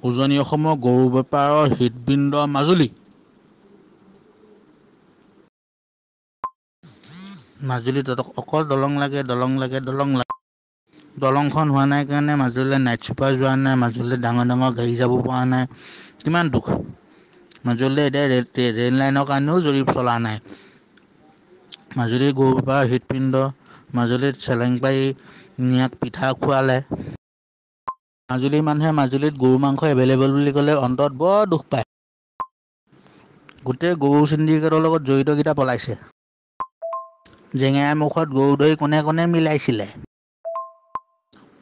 উজনি অসমৰ গৰু বেপাৰৰ হৃদপিণ্ড মাজুলী। মাজুলীত অকল দলং লাগে। দলংখন হোৱা নাই কাৰণে মাজুলীলৈ নাইট ছুপাৰ যোৱা নাই, মাজুলীলৈ ডাঙৰ গাড়ী যাব পৰা নাই। কিমান দুখ। মাজুলীলৈ এতিয়া ৰেল লাইনৰ কাৰণেও জৰীপ চলা নাই। মাজুলীৰ গৰু বেপাৰৰ হৃদপিণ্ড। মাজুলীত চেলেং পাৰি নিয়াক পিঠা খোৱালে। মাজুলীৰ মানুহে মাজুলীত গৰু মাংস এভেইলেবল বুলি ক'লে অন্তৰত বৰ দুখ পায়। গোটেই গৰু চিণ্ডিকেটৰ লগত জড়িতকেইটা পলাইছে। জেঙেৰাই মুখত গৰু ধৰি কোনে মিলাইছিলে।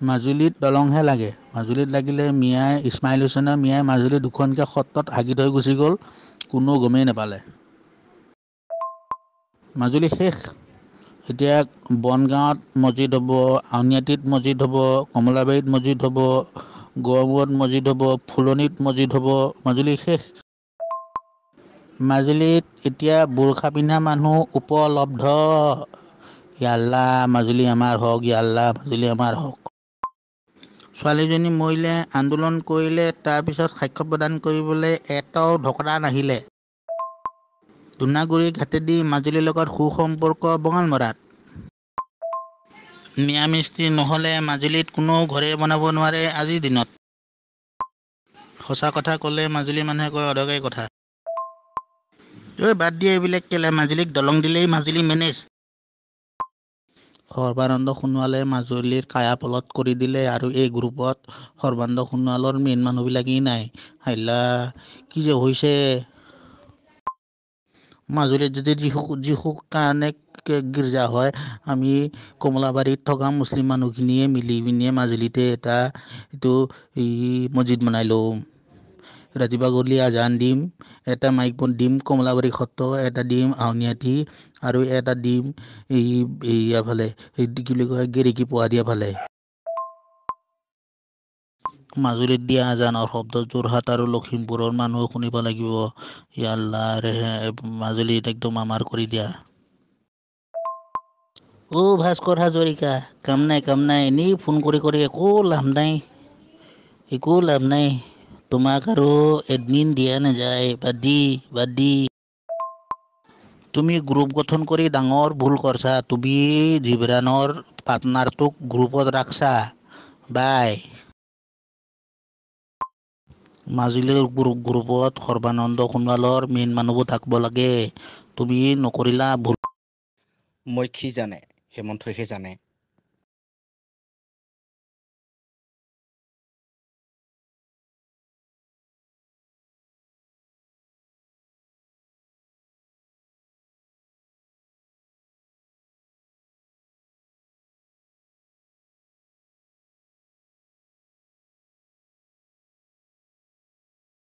মাজুলীত দলংহে লাগে। মাজুলীত লাগিলে ইছমাইল হুছেইনৰ মিয়াই মাজুলীত দুখনকৈ সত্ৰত হাগি থৈ গুচি গ'ল, কোনো গমেই নাপালে। মাজুলী শেষ। এতিয়া বনগাঁৱত মছজিদ হ'ব, আউনীআটীত মছজিদ হ'ব, কমলাবাৰীত মছজিদ হ'ব, গড়মূৰত মছজিদ হ'ব, ফুলনিত মছজিদ হ'ব। মাজুলী শেষ। মাজুলীত এতিয়া বোৰখা পিন্ধা মানুহ উপলব্ধ। য়া আল্লাহ মাজুলী আমাৰ হওক, য়া আল্লাহ মাজুলী আমাৰ হওক। ছোৱালীজনী মৰিলে, আন্দোলন কৰিলে, তাৰপিছত সাক্ষ্য প্ৰদান কৰিবলৈ এটাও ঢকৰা নাহিলে। ধূনাগুৰি ঘাটেদি মাজুলীৰ লগত সুসম্পৰ্ক বঙালমৰাত। মিয়া মিস্ত্ৰী নহ'লে মাজুলীত কোনো ঘৰে বনাব নোৱাৰে আজিৰ দিনত। সঁচা কথা ক'লে মাজুলী মানুহে কয় অদৰকাৰী কথা। বাদ দিয়ে এইবিলাক কেলে, মাজুলীক দলং দিলেই মাজুলী মেনেজ। সৰ্বানন্দ সোণোৱালে মাজুলীৰ কায়াপলট কৰি দিলে আৰু এই গ্ৰুপত সৰ্বানন্দ সোণোৱালৰ মেইন মানুহবিলাকেই নাই। হাইলা কি যে হৈছে। মাজুলীত যদি যিসু কাৰণে গীৰ্জা হয়, আমি কমলাবাৰীত থকা মুছলিম মানুহখিনিয়ে মিলি পিনিয়ে মাজুলীতে এইটো মছজিদ বনাই লওঁ। ৰাতিপুৱা গধূলি আজান দিম, এটা মাইক দিম কমলাবাৰী সত্ৰ, এটা দিম আউনীআটী আৰু এটা দিম ইয়াৰফালে কি বুলি কয় গেৰেকী পোৱাদিয়া ফালে। মাজুলীত দিয়া আজানৰ শব্দ যোৰহাট আৰু লখিমপুৰৰ মানুহ শুনিব লাগিব। য়া আল্লাহ মাজুলীত একদম আমাৰ কৰি দিয়া। ভাস্কৰ হাজৰিকা, কাম নাই এনেই ফোন কৰি একো লাভ নাই। তোমাক আৰু এডমিন দিয়া নাযায়, বাদ দি। তুমি গ্ৰুপ গঠন কৰি ডাঙৰ ভুল কৰছা। তুমি জিবৰানৰ পাৰ্টনাৰটোক গ্ৰুপত ৰাখছা। বাই। মাজুলীৰ গ্ৰুপত সৰ্বানন্দ সোণোৱালৰ মেইন মানুহবোৰ থাকিব লাগে। তুমি নকৰিলা ভুল। মৈক্ষী জানে, হেমন্তইহে জানে।